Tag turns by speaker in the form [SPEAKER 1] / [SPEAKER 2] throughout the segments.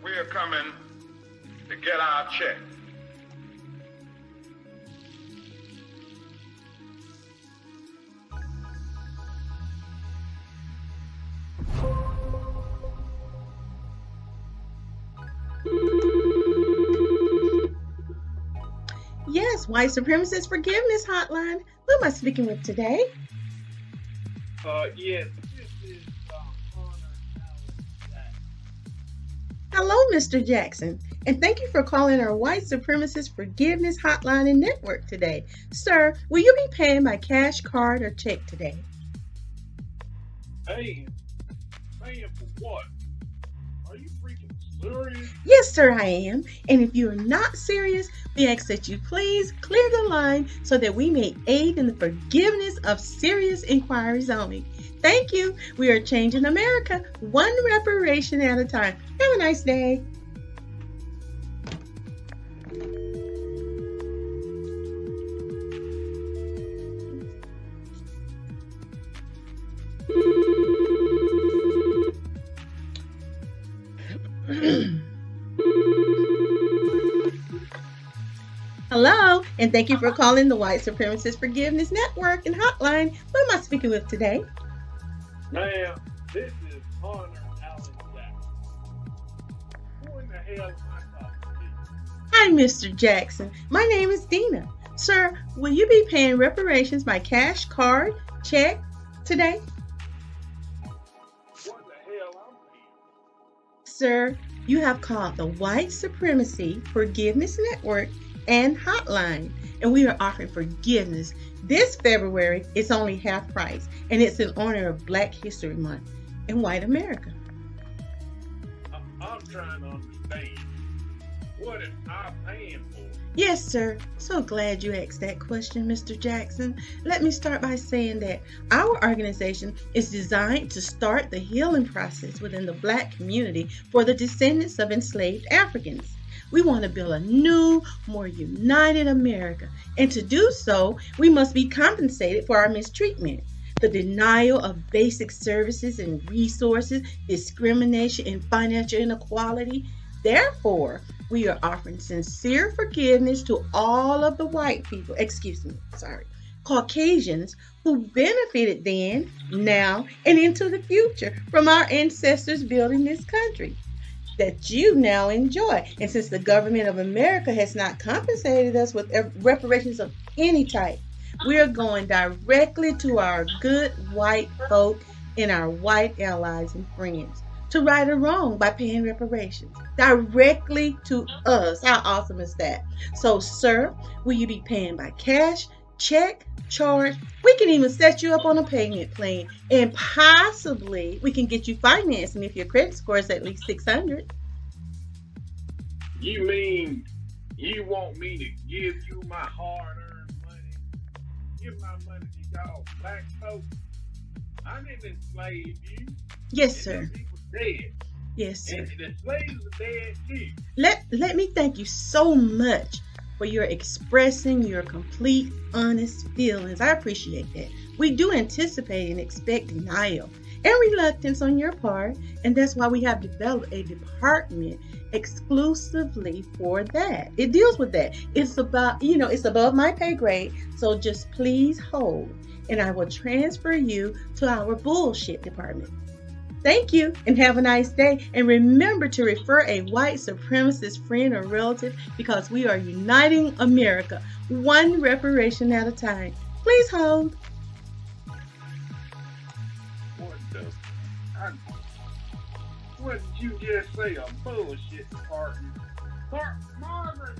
[SPEAKER 1] we're coming to get our check.
[SPEAKER 2] Yes, White Supremacist Forgiveness Hotline. Who am I speaking with today?
[SPEAKER 3] Yes, this is Honor Allen.
[SPEAKER 2] Hello, Mr. Jackson, and thank you for calling our White Supremacist Forgiveness Hotline and Network today. Sir, will you be paying by cash, card, or check today?
[SPEAKER 3] Paying for what? Are you freaking serious?
[SPEAKER 2] Yes, sir, I am. And if you are not serious, we ask that you please clear the line so that we may aid in the forgiveness of serious inquiries only. Thank you. We are changing America one reparation at a time. Have a nice day. Hello, and thank you for calling the White Supremacist Forgiveness Network and Hotline. Who am I speaking with today?
[SPEAKER 3] Ma'am, this is Honor Allen Jackson. Who in the hell am I talking to?
[SPEAKER 2] Hi, Mr. Jackson. My name is Dina. Sir, will you be paying reparations by cash, card, check today?
[SPEAKER 3] What the hell I'm paying?
[SPEAKER 2] Sir, you have called the White Supremacy Forgiveness Network and Hotline, and we are offering forgiveness. This February, it's only half price, and it's in honor of Black History Month in white America.
[SPEAKER 3] I'm trying to understand. What am I paying for?
[SPEAKER 2] Yes, sir. So glad you asked that question, Mr. Jackson. Let me start by saying that our organization is designed to start the healing process within the Black community for the descendants of enslaved Africans. We want to build a new, more united America. And to do so, we must be compensated for our mistreatment, the denial of basic services and resources, discrimination, and financial inequality. Therefore, we are offering sincere forgiveness to all of the white people, Caucasians who benefited then, now, and into the future from our ancestors building this country that you now enjoy. And since the government of America has not compensated us with reparations of any type, we are going directly to our good white folk and our white allies and friends to right a wrong by paying reparations directly to us. How awesome is that? So, sir, will you be paying by cash, check, charge? We can even set you up on a payment plan, and possibly we can get you financing if your credit score is at least 600.
[SPEAKER 3] You mean you want me to give you my hard-earned money? Give my money to y'all black folks? I didn't enslave you.
[SPEAKER 2] Yes, sir.
[SPEAKER 3] People dead.
[SPEAKER 2] Yes, sir.
[SPEAKER 3] And the slaves are dead too.
[SPEAKER 2] Let me thank you so much for your expressing your complete, honest feelings. I appreciate that. We do anticipate and expect denial and reluctance on your part, and that's why we have developed a department exclusively for that. It deals with that. It's about, it's above my pay grade, so just please hold, and I will transfer you to our bullshit department. Thank you, and have a nice day. And remember to refer a white supremacist friend or relative, because we are uniting America one reparation at a time. Please hold.
[SPEAKER 3] What did you just say? A bullshit department. Margaret!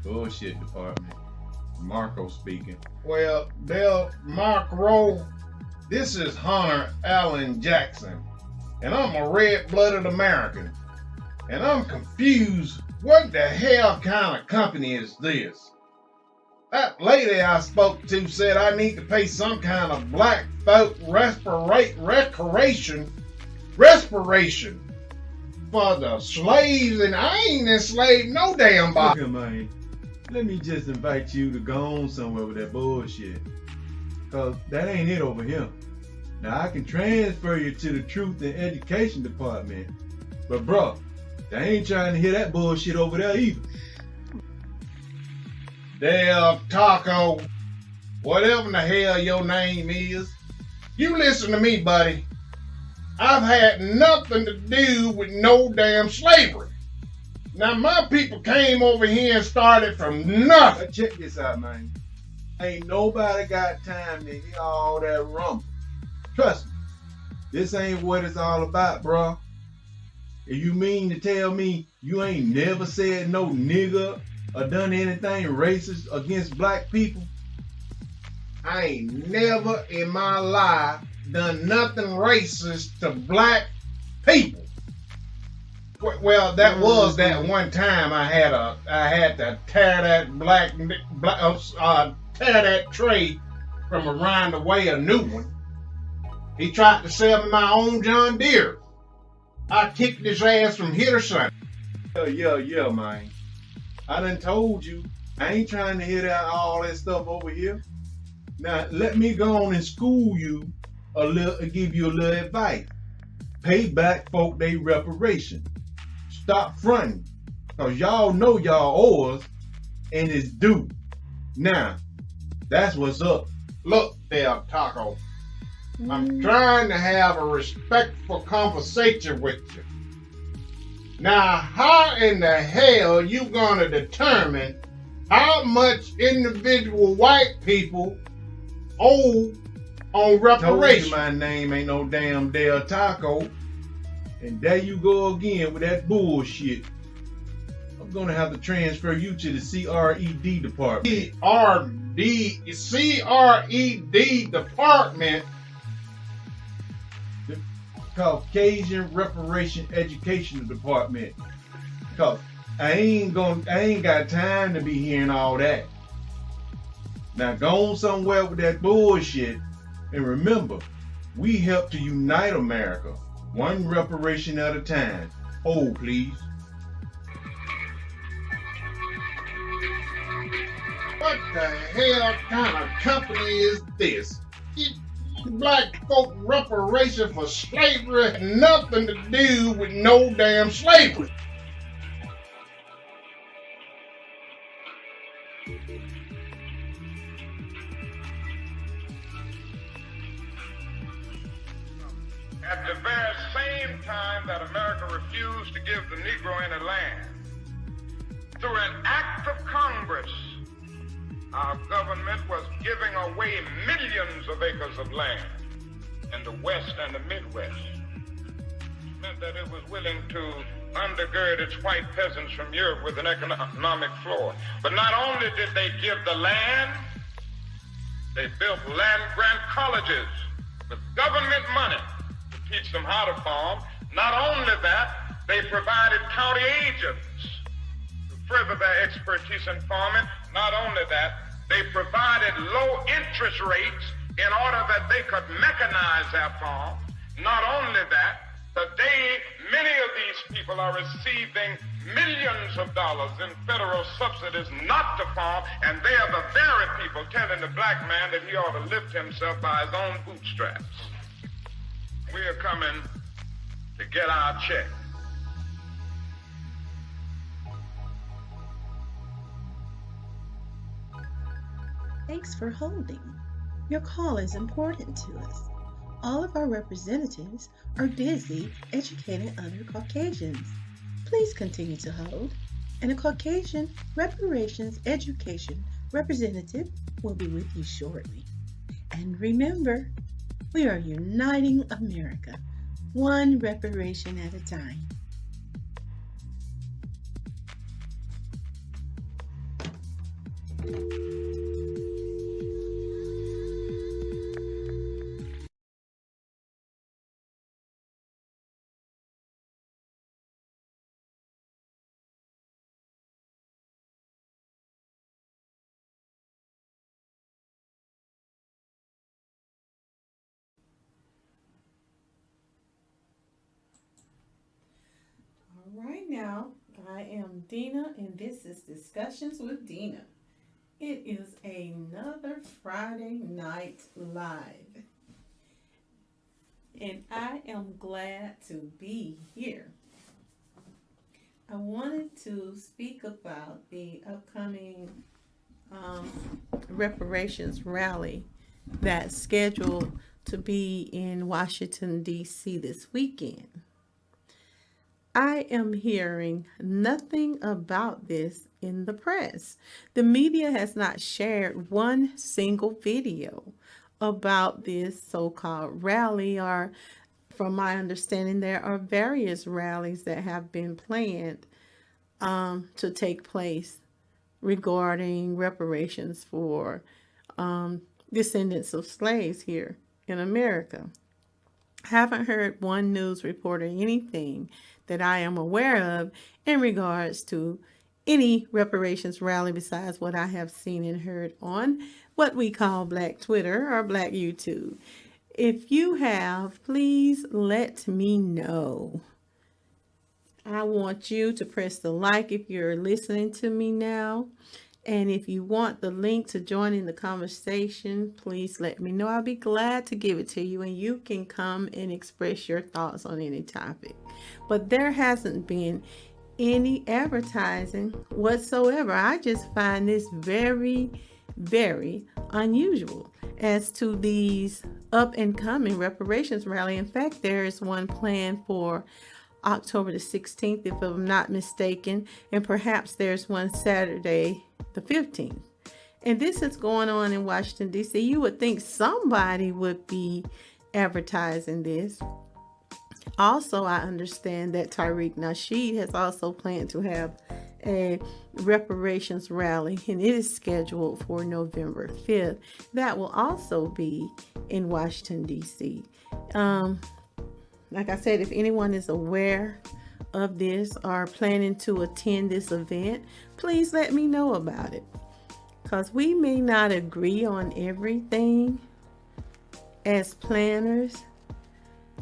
[SPEAKER 4] Bullshit department. Marco speaking.
[SPEAKER 1] Well, Del Marco, this is Honor Allen Jackson, and I'm a red-blooded American, and I'm confused. What the hell kind of company is this? That lady I spoke to said I need to pay some kind of black folk reparation for the slaves, and I ain't enslaved no damn body.
[SPEAKER 4] Look, man, let me just invite you to go on somewhere with that bullshit.
[SPEAKER 5] Cause that ain't it over here. Now I can transfer you to the Truth and Education Department. But bro, they ain't trying to hear that bullshit over there either.
[SPEAKER 1] Damn Taco, whatever in the hell your name is, you listen to me, buddy. I've had nothing to do with no damn slavery. Now my people came over here and started from nothing.
[SPEAKER 5] But check this out, man. Ain't nobody got time to hear all that rumble. Trust me, this ain't what it's all about, bro. If you mean to tell me you ain't never said no nigga or done anything racist against black people,
[SPEAKER 1] I ain't never in my life done nothing racist to black people. Well, that was that one time I had to tear that tray from around the way, a new one. He tried to sell me my own John Deere. I kicked his ass from here to Sunday.
[SPEAKER 5] Yeah, man. I done told you, I ain't trying to hear all that stuff over here. Now, let me go on and school you a little and give you a little advice. Pay back folk they reparations. Stop fronting, cause y'all know y'all owe us, and it's due. Now, that's what's up.
[SPEAKER 1] Look there, Taco. I'm trying to have a respectful conversation with you. Now, how in the hell you gonna determine how much individual white people owe on reparations?
[SPEAKER 5] Told you my name ain't no damn Del Taco. And there you go again with that bullshit. I'm gonna have to transfer you to the CRED department.
[SPEAKER 1] CRED department?
[SPEAKER 5] The Caucasian Reparation Educational Department. Cause I ain't got time to be hearing all that. Now go on somewhere with that bullshit, and remember, we help to unite America, one reparation at a time. Hold, please.
[SPEAKER 1] What the hell kind of company is this? Black folk reparation for slavery had nothing to do with no damn slavery.
[SPEAKER 3] At the very same time that America refused to give the Negro any land, through an act of Congress, our government was giving away millions of acres of land in the West and the Midwest. It meant that it was willing to undergird its white peasants from Europe with an economic floor. But not only did they give the land, they built land-grant colleges with government money to teach them how to farm. Not only that, they provided county agents to further their expertise in farming. Not only that, they provided low interest rates in order that they could mechanize their farm. Not only that, today many of these people are receiving millions of dollars in federal subsidies not to farm, and they are the very people telling the black man that he ought to lift himself by his own bootstraps. We are coming to get our check.
[SPEAKER 2] Thanks for holding. Your call is important to us. All of our representatives are busy educating other Caucasians. Please continue to hold, and a Caucasian Reparations Education representative will be with you shortly. And remember, we are uniting America, one reparation at a time. All right now, I am Dina, and this is Discussions with Dina. It is another Friday night live, and I am glad to be here. I wanted to speak about the upcoming reparations rally that's scheduled to be in Washington, D.C. this weekend. I am hearing nothing about this in the press. The media has not shared one single video about this so-called rally, or from my understanding, there are various rallies that have been planned to take place regarding reparations for descendants of slaves here in America. I haven't heard one news report or anything that I am aware of in regards to any reparations rally besides what I have seen and heard on what we call Black Twitter or Black YouTube. If you have, please let me know. I want you to press the like if you're listening to me now. And if you want the link to join in the conversation, please let me know. I'll be glad to give it to you, and you can come and express your thoughts on any topic. But there hasn't been any advertising whatsoever. I just find this very, very unusual as to these up and coming reparations rally. In fact, there is one planned for October the 16th, if I'm not mistaken, and perhaps there's one Saturday the 15th. And this is going on in Washington, D.C. You would think somebody would be advertising this. Also, I understand that Tariq Nasheed has also planned to have a reparations rally, and it is scheduled for November 5th. That will also be in Washington, D.C. Like I said, if anyone is aware of this or planning to attend this event, please let me know about it. Because we may not agree on everything as planners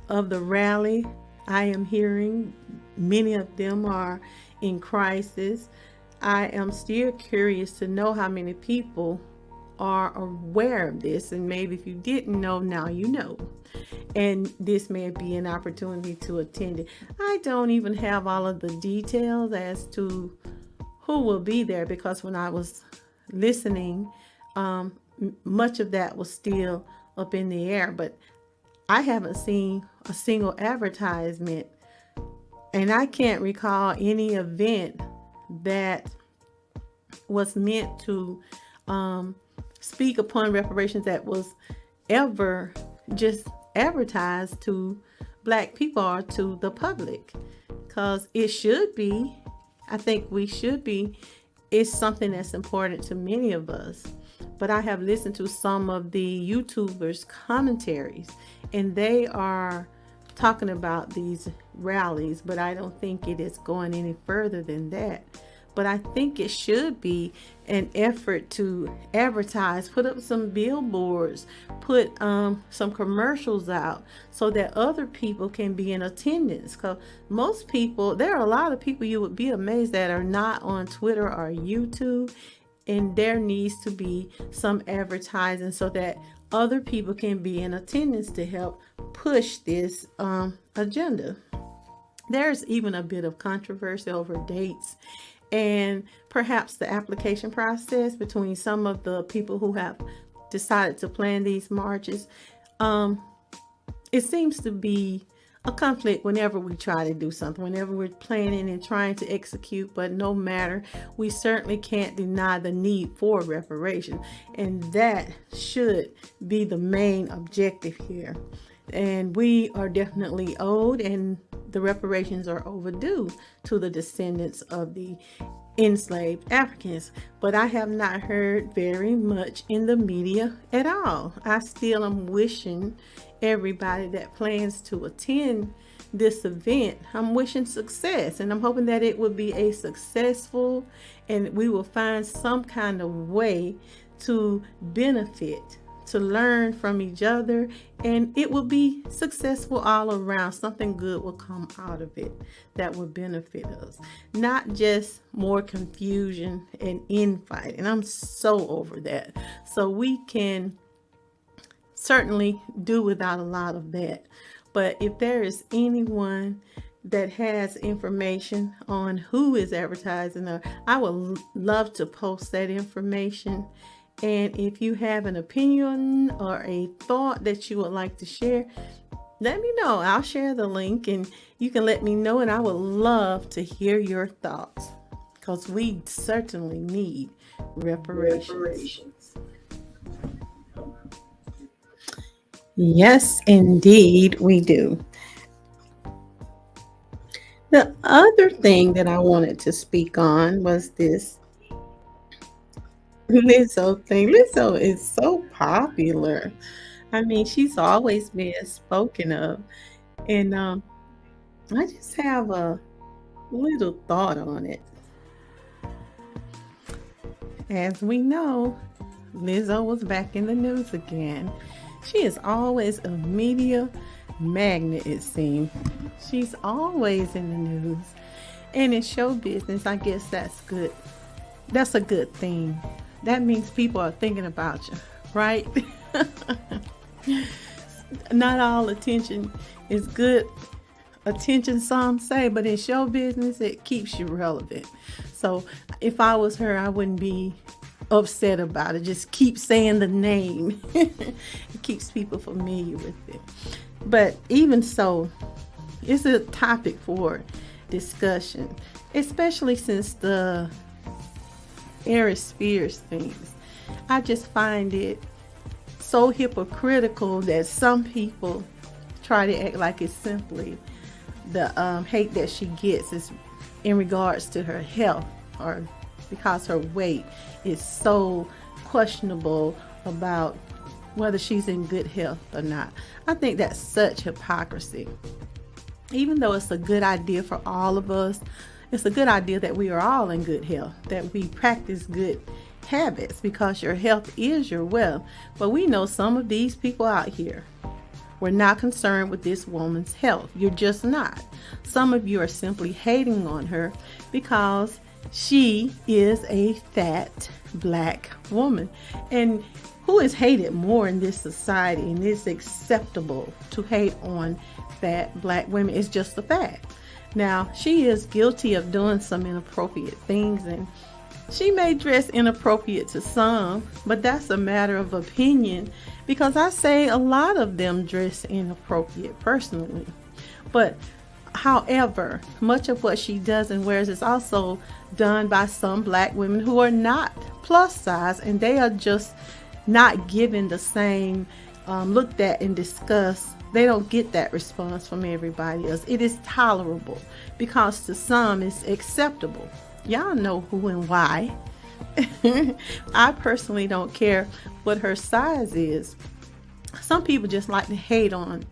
[SPEAKER 2] of the rally. I am hearing many of them are in crisis. I am still curious to know how many people are aware of this, and maybe if you didn't know, now you know, and this may be an opportunity to attend it. I don't even have all of the details as to who will be there, because when I was listening, much of that was still up in the air, but I haven't seen a single advertisement, and I can't recall any event that was meant to speak upon reparations that was ever just advertised to Black people or to the public, because it should be. I think we should be. It's something that's important to many of us. But I have listened to some of the YouTubers' commentaries, and they are talking about these rallies, but I don't think it is going any further than that. But I think it should be an effort to advertise, put up some billboards, put some commercials out so that other people can be in attendance. Because most people, there are a lot of people you would be amazed that are not on Twitter or YouTube. And there needs to be some advertising so that other people can be in attendance to help push this agenda. There's even a bit of controversy over dates and perhaps the application process between some of the people who have decided to plan these marches. It seems to be a conflict whenever we try to do something, whenever we're planning and trying to execute, but no matter, we certainly can't deny the need for reparation, and that should be the main objective here. And we are definitely owed, and the reparations are overdue to the descendants of the enslaved Africans. But I have not heard very much in the media at all. I still am wishing everybody that plans to attend this event, I'm wishing success, and I'm hoping that it will be a successful, and we will find some kind of way to benefit to learn from each other, and it will be successful all around. Something good will come out of it that will benefit us, not just more confusion and infight. And I'm so over that. So we can certainly do without a lot of that. But if there is anyone that has information on who is advertising, I would love to post that information. And if you have an opinion or a thought that you would like to share, let me know. I'll share the link and you can let me know, and I would love to hear your thoughts, because we certainly need reparations. Yes, indeed, we do. The other thing that I wanted to speak on was this Lizzo thing. Lizzo is so popular. I mean, she's always been spoken of. And I just have a little thought on it. As we know, Lizzo was back in the news again. She is always a media magnet, it seems. She's always in the news. And in show business, I guess that's good. That's a good thing. That means people are thinking about you, right? Not all attention is good attention, some say, but in show business, it keeps you relevant. So if I was her, I wouldn't be upset about it. Just keep saying the name. It keeps people familiar with it. But even so, it's a topic for discussion, especially since the Aries Spears things. I just find it so hypocritical that some people try to act like it's simply the hate that she gets is in regards to her health, or because her weight is so questionable about whether she's in good health or not. I think that's such hypocrisy. Even though it's a good idea for all of us, it's a good idea that we are all in good health, that we practice good habits, because your health is your wealth. But we know some of these people out here were not concerned with this woman's health. You're just not. Some of you are simply hating on her because she is a fat black woman. And who is hated more in this society? And it's acceptable to hate on fat black women. It's just a fact. Now, she is guilty of doing some inappropriate things, and she may dress inappropriate to some, but that's a matter of opinion, because I say a lot of them dress inappropriate personally. But however, much of what she does and wears is also done by some black women who are not plus size, and they are just not given the same looked at and discussed. They don't get that response from everybody else. It is tolerable because to some it's acceptable. Y'all know who and why. I personally don't care what her size is. Some people just like to hate on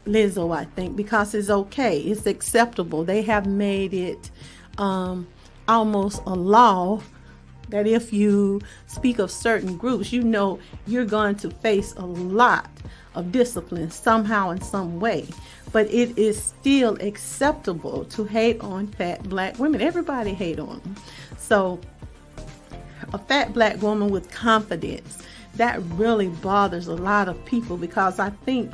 [SPEAKER 2] Lizzo, I think, because it's okay. It's acceptable. They have made it almost a law that if you speak of certain groups, you know you're going to face a lot of discipline somehow in some way. But it is still acceptable to hate on fat black women. Everybody hate on them. So a fat black woman with confidence, that really bothers a lot of people, because I think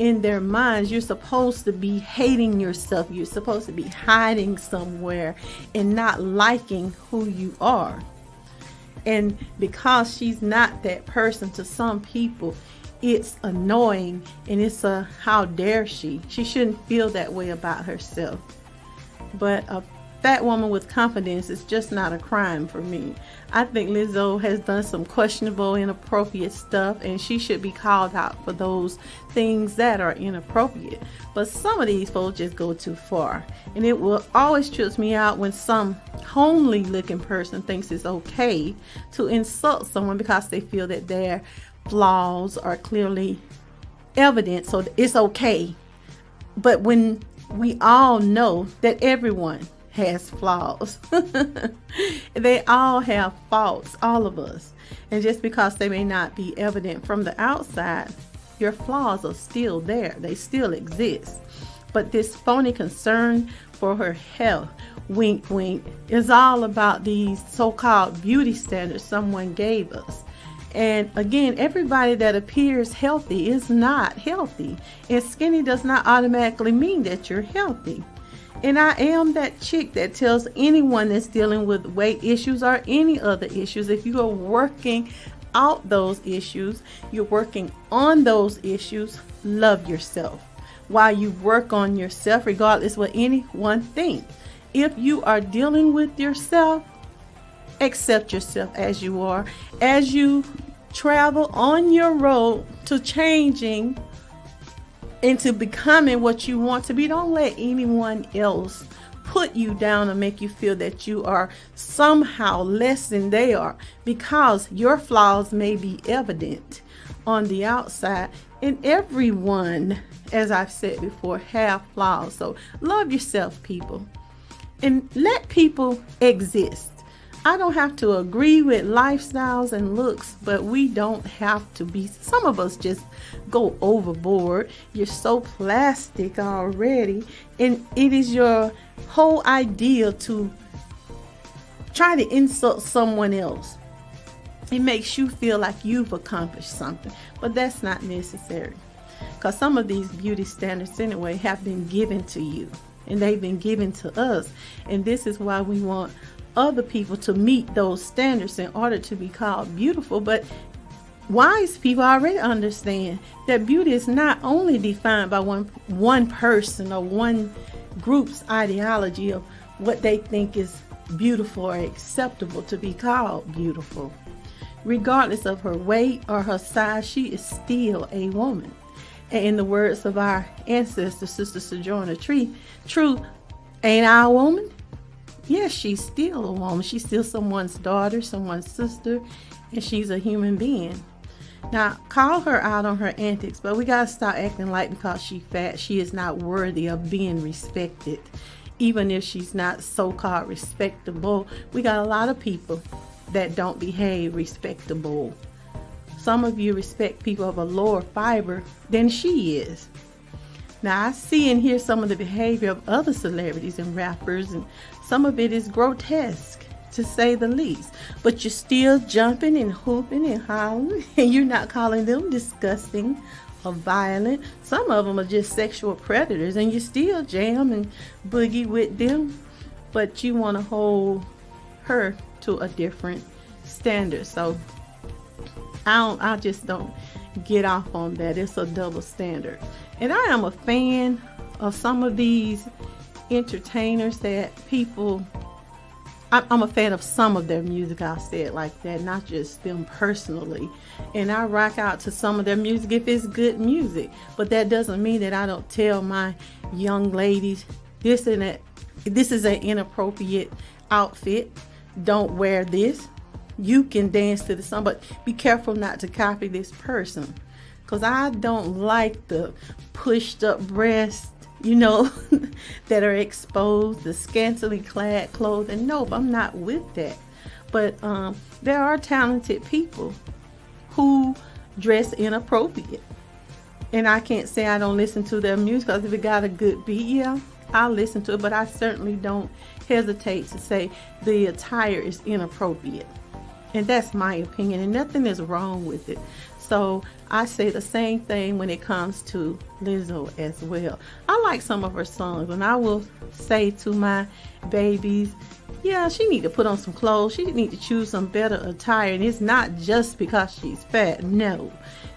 [SPEAKER 2] in their minds you're supposed to be hating yourself. You're supposed to be hiding somewhere and not liking who you are. And because she's not that person to some people, it's annoying, and it's a how dare she. She shouldn't feel that way about herself. But a fat woman with confidence is just not a crime for me. I think Lizzo has done some questionable, inappropriate stuff, and she should be called out for those things that are inappropriate. But some of these folks just go too far, and it will always trips me out when some homely looking person thinks it's okay to insult someone because they feel that their flaws are clearly evident, so it's okay. But when we all know that everyone has flaws. They all have faults, all of us. And just because they may not be evident from the outside, your flaws are still there. They still exist. But this phony concern for her health, wink, wink, is all about these so-called beauty standards someone gave us. And again, everybody that appears healthy is not healthy. And skinny does not automatically mean that you're healthy. And I am that chick that tells anyone that's dealing with weight issues or any other issues, if you are working out those issues, you're working on those issues, love yourself. While you work on yourself, regardless what anyone thinks. If you are dealing with yourself, accept yourself as you are. As you travel on your road to changing into becoming what you want to be, don't let anyone else put you down and make you feel that you are somehow less than they are, because your flaws may be evident on the outside, and everyone, as I've said before, have flaws. So love yourself, people, and let people exist. I don't have to agree with lifestyles and looks, but we don't have to be. Some of us just go overboard. You're so plastic already, and it is your whole idea to try to insult someone else. It makes you feel like you've accomplished something, but that's not necessary, because some of these beauty standards anyway have been given to you, and they've been given to us, and this is why we want other people to meet those standards in order to be called beautiful. But wise people already understand that beauty is not only defined by one person or one group's ideology of what they think is beautiful or acceptable to be called beautiful. Regardless of her weight or her size, she is still a woman. And in the words of our ancestor, Sister Sojourner Truth, ain't I a woman? Yes, she's still a woman. She's still someone's daughter, someone's sister, and she's a human being. Now, call her out on her antics, but we gotta stop acting like because she's fat, she is not worthy of being respected. Even if she's not so-called respectable, we got a lot of people that don't behave respectable. Some of you respect people of a lower fiber than she is. Now, I see and hear some of the behavior of other celebrities and rappers, and some of it is grotesque, to say the least. But you're still jumping and hooping and hollering, and you're not calling them disgusting or violent. Some of them are just sexual predators, and you still jam and boogie with them, but you want to hold her to a different standard. So I just don't get off on that. It's a double standard. And I am a fan of some of these entertainers that people, I'm a fan of some of their music, I'll say it like that, not just them personally. And I rock out to some of their music if it's good music. But that doesn't mean that I don't tell my young ladies, this is an inappropriate outfit. Don't wear this. You can dance to the song, but be careful not to copy this person. Because I don't like the pushed up breasts, that are exposed, the scantily clad clothing. Nope, I'm not with that. But there are talented people who dress inappropriate. And I can't say I don't listen to their music, because if it got a good beat, yeah, I'll listen to it. But I certainly don't hesitate to say the attire is inappropriate. And that's my opinion, and nothing is wrong with it. So I say the same thing when it comes to Lizzo as well. I like some of her songs, and I will say to my babies, yeah, she need to put on some clothes. She need to choose some better attire. And it's not just because she's fat. No,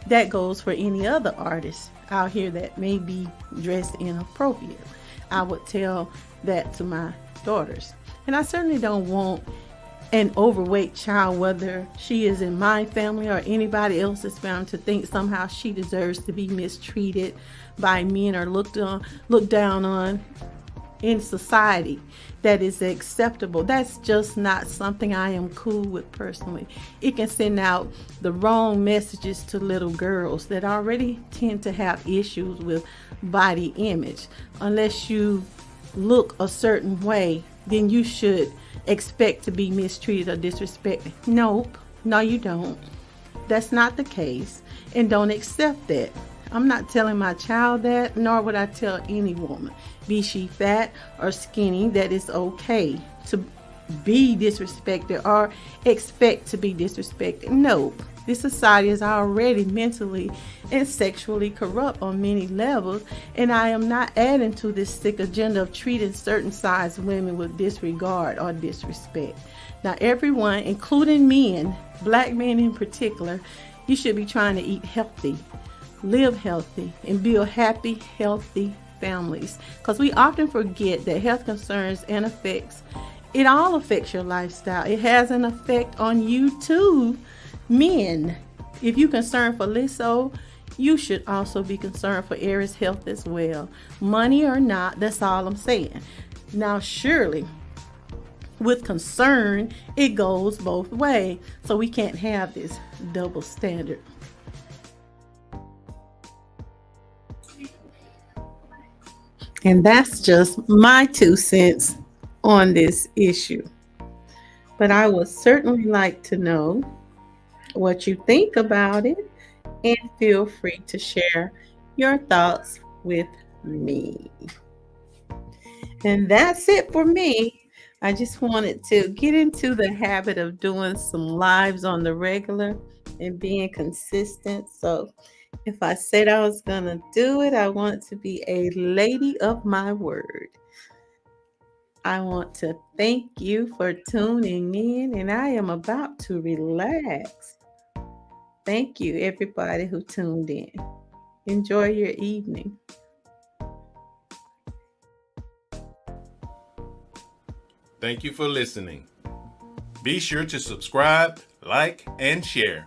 [SPEAKER 2] that goes for any other artist out here that may be dressed inappropriate. I would tell that to my daughters. And I certainly don't want an overweight child, whether she is in my family or anybody else's family, to think somehow she deserves to be mistreated by men or looked down on in society that is acceptable. That's just not something I am cool with personally. It can send out the wrong messages to little girls that already tend to have issues with body image. Unless you look a certain way, then you should expect to be mistreated or disrespected. Nope. No, you don't. That's not the case. And don't accept that. I'm not telling my child that, nor would I tell any woman, be she fat or skinny, that it's okay to be disrespected or expect to be disrespected. Nope. This society is already mentally and sexually corrupt on many levels, and I am not adding to this sick agenda of treating certain size women with disregard or disrespect. Now, everyone, including men, black men in particular, you should be trying to eat healthy, live healthy, and build happy, healthy families. Because we often forget that health concerns and effects, it all affects your lifestyle. It has an effect on you too. Men, if you're concerned for Lizzo, you should also be concerned for Aries' health as well. Money or not, that's all I'm saying. Now, surely, with concern, it goes both ways. So we can't have this double standard. And that's just my 2 cents on this issue. But I would certainly like to know what you think about it, and feel free to share your thoughts with me. And that's it for me. I just wanted to get into the habit of doing some lives on the regular and being consistent. So if I said I was going to do it, I want to be a lady of my word. I want to thank you for tuning in, and I am about to relax. Thank you, everybody who tuned in. Enjoy your evening.
[SPEAKER 6] Thank you for listening. Be sure to subscribe, like, and share.